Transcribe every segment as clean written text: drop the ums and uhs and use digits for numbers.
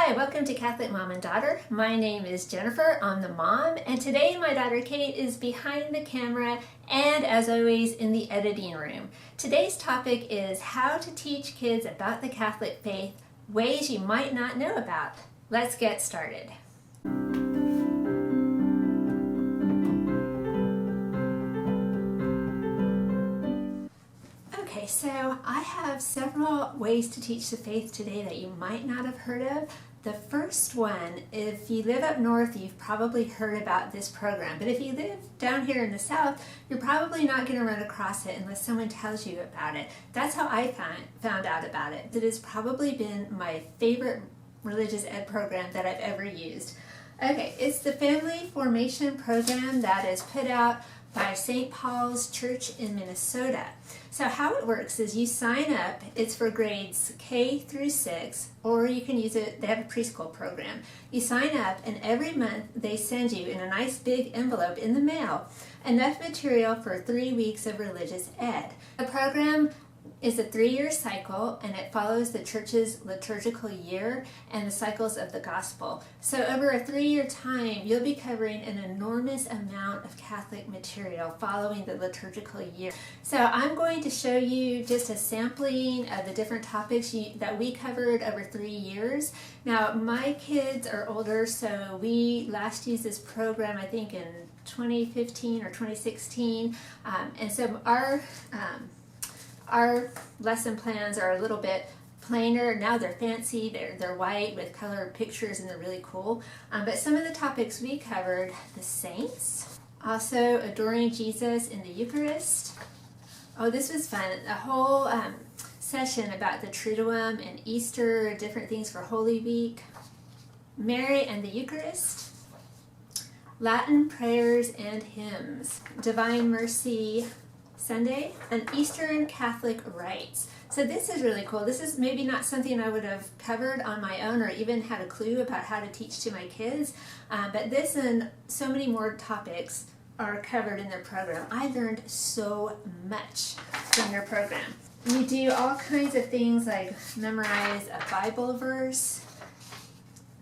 Hi, welcome to Catholic Mom and Daughter. My name is Jennifer, I'm the mom, and today my daughter Kate is behind the camera and, as always, in the editing room. Today's topic is how to teach kids about the Catholic faith, ways you might not know about. Let's get started. Okay, so I have several ways to teach the faith today that you might not have heard of. The first one, if you live up north, you've probably heard about this program. But if you live down here in the south, you're probably not going to run across it unless someone tells you about it. That's how I found out about it. It has probably been my favorite religious ed program that I've ever used. Okay, it's the Family Formation Program that is put out by St. Paul's Church in Minnesota. So how it works is you sign up, it's for grades K through 6, or you can use it, they have a preschool program. You sign up and every month they send you in a nice big envelope in the mail enough material for 3 weeks of religious ed. The program is a 3-year cycle and it follows the church's liturgical year and the cycles of the gospel. So over a 3-year time, you'll be covering an enormous amount of Catholic material following the liturgical year. So I'm going to show you just a sampling of the different topics that we covered over 3 years. Now, my kids are older, so we last used this program, I think, in 2015 or 2016. And so our lesson plans are a little bit plainer. Now they're fancy, they're white with colored pictures and they're really cool. But some of the topics we covered, the saints, also adoring Jesus in the Eucharist. Oh, this was fun. A whole session about the Triduum and Easter, different things for Holy Week. Mary and the Eucharist. Latin prayers and hymns. Divine Mercy Sunday, and Eastern Catholic rites. So this is really cool. This is maybe not something I would have covered on my own or even had a clue about how to teach to my kids, but this and so many more topics are covered in their program. I learned so much from their program. You do all kinds of things like memorize a Bible verse.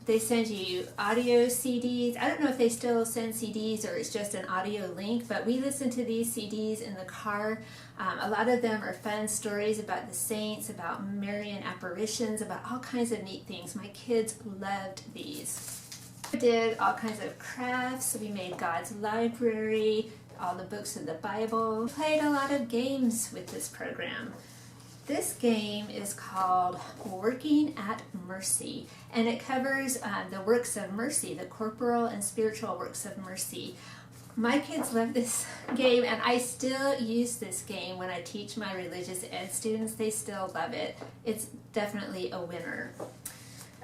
They send you audio CDs. I don't know if they still send CDs or it's just an audio link, but we listen to these CDs in the car. A lot of them are fun stories about the saints, about Marian apparitions, about all kinds of neat things. My kids loved these. We did all kinds of crafts. We made God's library, all the books of the Bible. We played a lot of games with this program. This game is called Working at Mercy, and it covers the works of mercy, the corporal and spiritual works of mercy. My kids love this game, and I still use this game when I teach my religious ed students. They still love it. It's definitely a winner.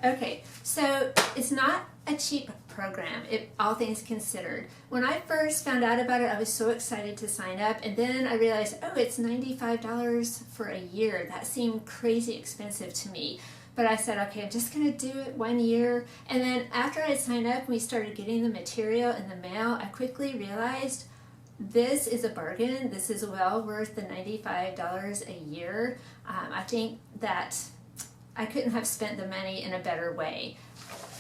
Okay, so it's not a cheap program, all things considered. When I first found out about it, I was so excited to sign up, and then I realized, oh, it's $95 for a year. That seemed crazy expensive to me. But I said, okay, I'm just going to do it 1 year. And then after I signed up and we started getting the material in the mail, I quickly realized this is a bargain. This is well worth the $95 a year. I think that I couldn't have spent the money in a better way.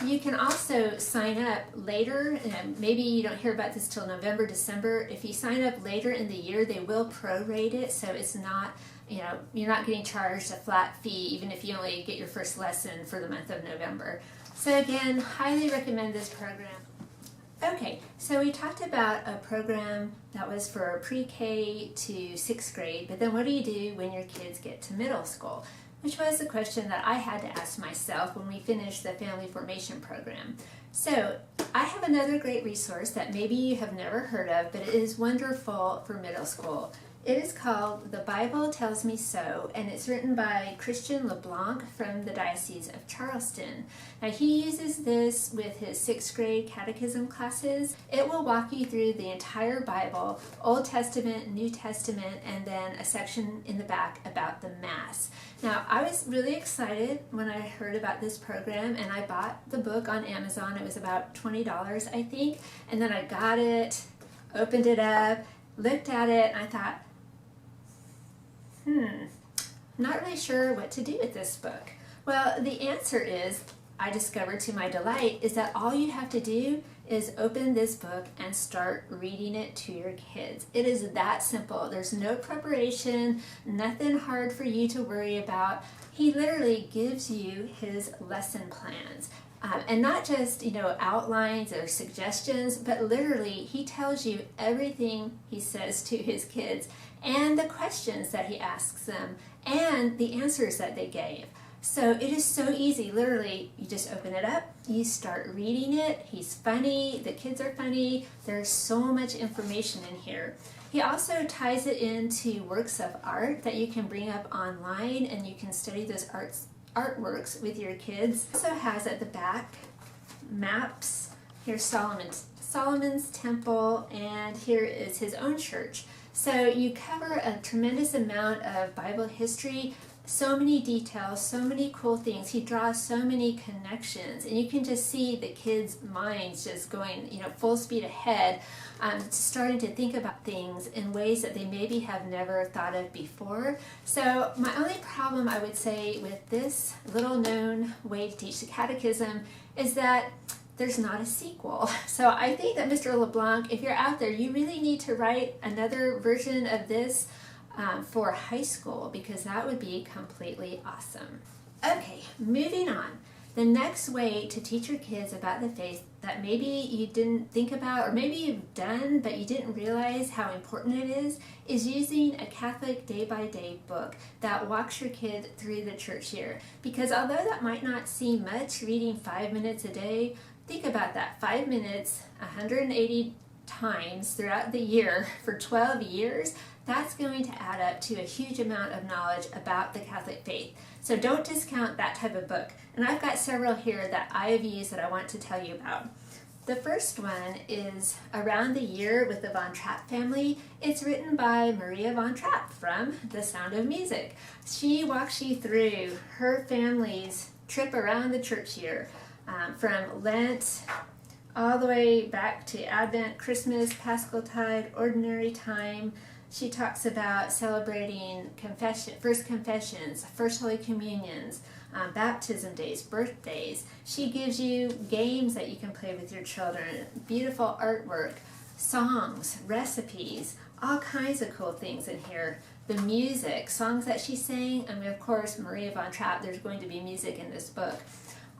You can also sign up later, and maybe you don't hear about this till November, December. If you sign up later in the year, they will prorate it, so it's not, you're not getting charged a flat fee even if you only get your first lesson for the month of November. So again, highly recommend this program. Okay, so we talked about a program that was for pre-K to 6th grade, but then what do you do when your kids get to middle school? Which was the question that I had to ask myself when we finished the Family Formation Program. So I have another great resource that maybe you have never heard of, but it is wonderful for middle school. It is called The Bible Tells Me So, and it's written by Christian LeBlanc from the Diocese of Charleston. Now he uses this with his 6th grade catechism classes. It will walk you through the entire Bible, Old Testament, New Testament, and then a section in the back about the Mass. Now I was really excited when I heard about this program, and I bought the book on Amazon. It was about $20, I think, and then I got it, opened it up, looked at it, and I thought, I'm not really sure what to do with this book. Well, the answer is I discovered to my delight is that all you have to do is open this book and start reading it to your kids. It is that simple. There's no preparation, nothing hard for you to worry about. He literally gives you his lesson plans. And not just, outlines or suggestions, but literally he tells you everything he says to his kids and the questions that he asks them and the answers that they gave. So it is so easy. Literally, you just open it up, you start reading it. He's funny, the kids are funny. There's so much information in here. He also ties it into works of art that you can bring up online and you can study those artworks with your kids. Also has at the back maps. Here's Solomon's temple, and here is his own church. So you cover a tremendous amount of Bible history, so many details, so many cool things. He draws so many connections, and you can just see the kids' minds just going, full speed ahead, starting to think about things in ways that they maybe have never thought of before. So my only problem, I would say, with this little known way to teach the catechism is that there's not a sequel. So I think that Mr. LeBlanc, if you're out there, you really need to write another version of this for high school, because that would be completely awesome. Okay, moving on. The next way to teach your kids about the faith that maybe you didn't think about, or maybe you've done but you didn't realize how important it is using a Catholic day-by-day book that walks your kid through the church year. Because although that might not seem much, reading 5 minutes a day, think about that. 5 minutes, 180 times throughout the year for 12 years, that's going to add up to a huge amount of knowledge about the Catholic faith. So don't discount that type of book. And I've got several here that I have used that I want to tell you about. The first one is Around the Year with the Von Trapp Family. It's written by Maria Von Trapp from The Sound of Music. She walks you through her family's trip around the church year, from Lent all the way back to Advent, Christmas, Paschaltide, Ordinary Time. She talks about celebrating first confessions, first Holy Communions, baptism days, birthdays. She gives you games that you can play with your children, beautiful artwork, songs, recipes, all kinds of cool things in here. The music, songs that she sang, and of course, Maria Von Trapp, there's going to be music in this book.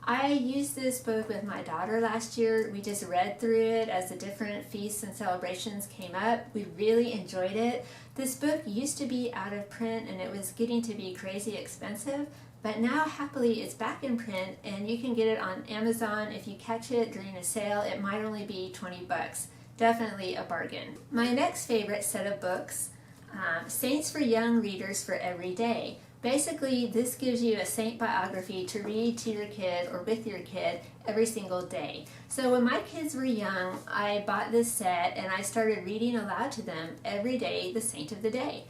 I used this book with my daughter last year. We just read through it as the different feasts and celebrations came up. We really enjoyed it. This book used to be out of print and it was getting to be crazy expensive, but now happily it's back in print and you can get it on Amazon. If you catch it during a sale, it might only be 20 bucks. Definitely a bargain. My next favorite set of books, Saints for Young Readers for Every Day. Basically, this gives you a saint biography to read to your kid or with your kid every single day. So when my kids were young, I bought this set and I started reading aloud to them every day the saint of the day.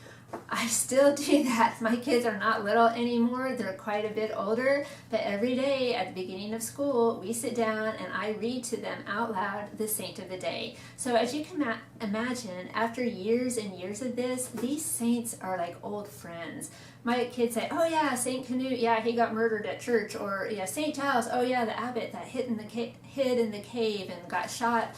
I still do that. My kids are not little anymore. They're quite a bit older. But every day at the beginning of school, we sit down and I read to them out loud the saint of the day. So as you can imagine, after years and years of this, these saints are like old friends. My kids say, oh yeah, St. Canute, yeah, he got murdered at church. Or yeah, St. Giles, oh yeah, the abbot that hid in the cave and got shot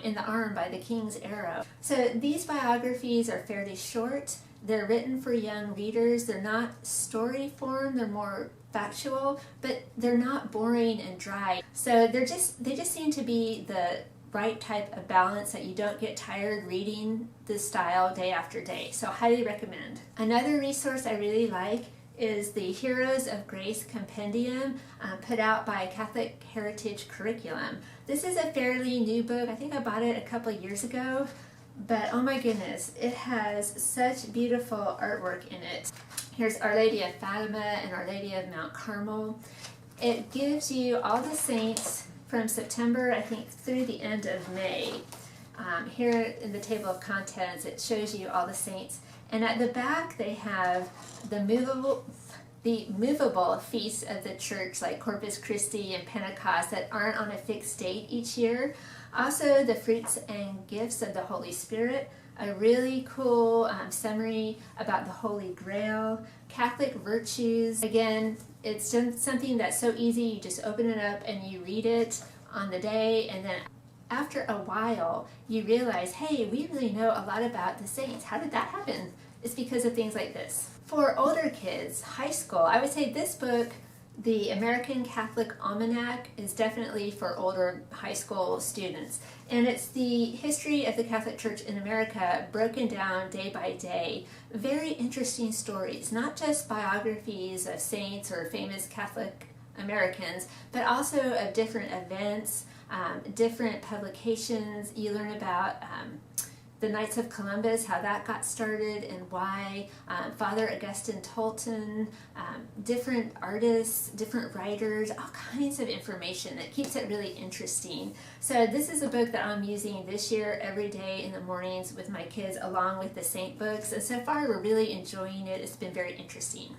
in the arm by the king's arrow. So these biographies are fairly short. They're written for young readers. They're not story form, they're more factual, but they're not boring and dry. So they just seem to be the right type of balance that you don't get tired reading this style day after day. So highly recommend. Another resource I really like is the Heroes of Grace Compendium, put out by Catholic Heritage Curriculum. This is a fairly new book. I think I bought it a couple years ago, but oh my goodness, it has such beautiful artwork in it. Here's Our Lady of Fatima and Our Lady of Mount Carmel. It gives you all the saints from September, I think, through the end of May. Here in the table of contents, it shows you all the saints. And at the back, they have the movable feasts of the church, like Corpus Christi and Pentecost, that aren't on a fixed date each year. Also, the fruits and gifts of the Holy Spirit, a really cool summary about the Holy Grail, Catholic virtues. Again, it's just something that's so easy. You just open it up and you read it on the day, and then after a while you realize, hey, we really know a lot about the saints. How did that happen? It's because of things like this. For older kids, high school, I would say this book, The American Catholic Almanac, is definitely for older high school students. And it's the history of the Catholic Church in America broken down day by day. Very interesting stories, not just biographies of saints or famous Catholic Americans, but also of different events, different publications. You learn about the Knights of Columbus, how that got started and why, Father Augustine Tolton, different artists, different writers, all kinds of information that keeps it really interesting. So this is a book that I'm using this year every day in the mornings with my kids, along with the saint books, and so far we're really enjoying it. It's been very interesting.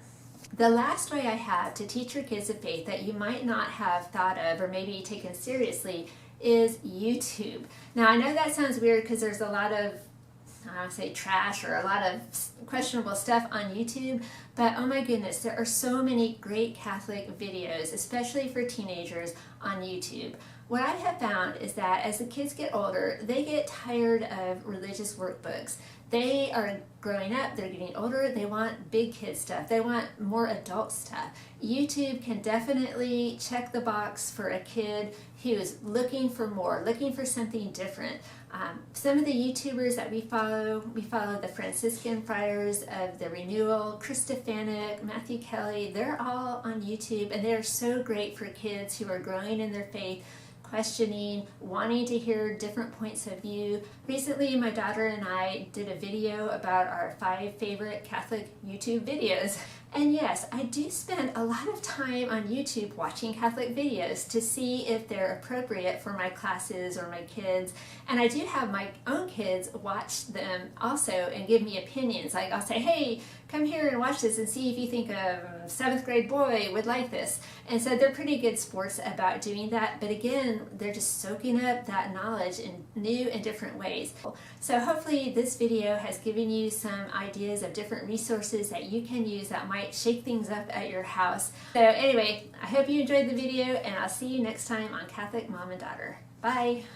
The last way I have to teach your kids the faith that you might not have thought of or maybe taken seriously is YouTube. Now, I know that sounds weird because there's a lot of, I don't say trash, or a lot of questionable stuff on YouTube, but oh my goodness, there are so many great Catholic videos, especially for teenagers, on YouTube. What I have found is that as the kids get older, they get tired of religious workbooks. They are growing up, they're getting older, they want big kid stuff, they want more adult stuff. YouTube can definitely check the box for a kid who is looking for more, looking for something different. Some of the YouTubers that we follow the Franciscan Friars of the Renewal, Chris Stefanic, Matthew Kelly, they're all on YouTube, and they're so great for kids who are growing in their faith, questioning, wanting to hear different points of view. Recently, my daughter and I did a video about our 5 favorite Catholic YouTube videos. And yes, I do spend a lot of time on YouTube watching Catholic videos to see if they're appropriate for my classes or my kids. And I do have my own kids watch them also and give me opinions. Like I'll say, hey, come here and watch this and see if you think a 7th grade boy would like this. And so they're pretty good sports about doing that. But again, they're just soaking up that knowledge in new and different ways. So hopefully this video has given you some ideas of different resources that you can use that might shake things up at your house. So anyway, I hope you enjoyed the video, and I'll see you next time on Catholic Mom and Daughter. Bye!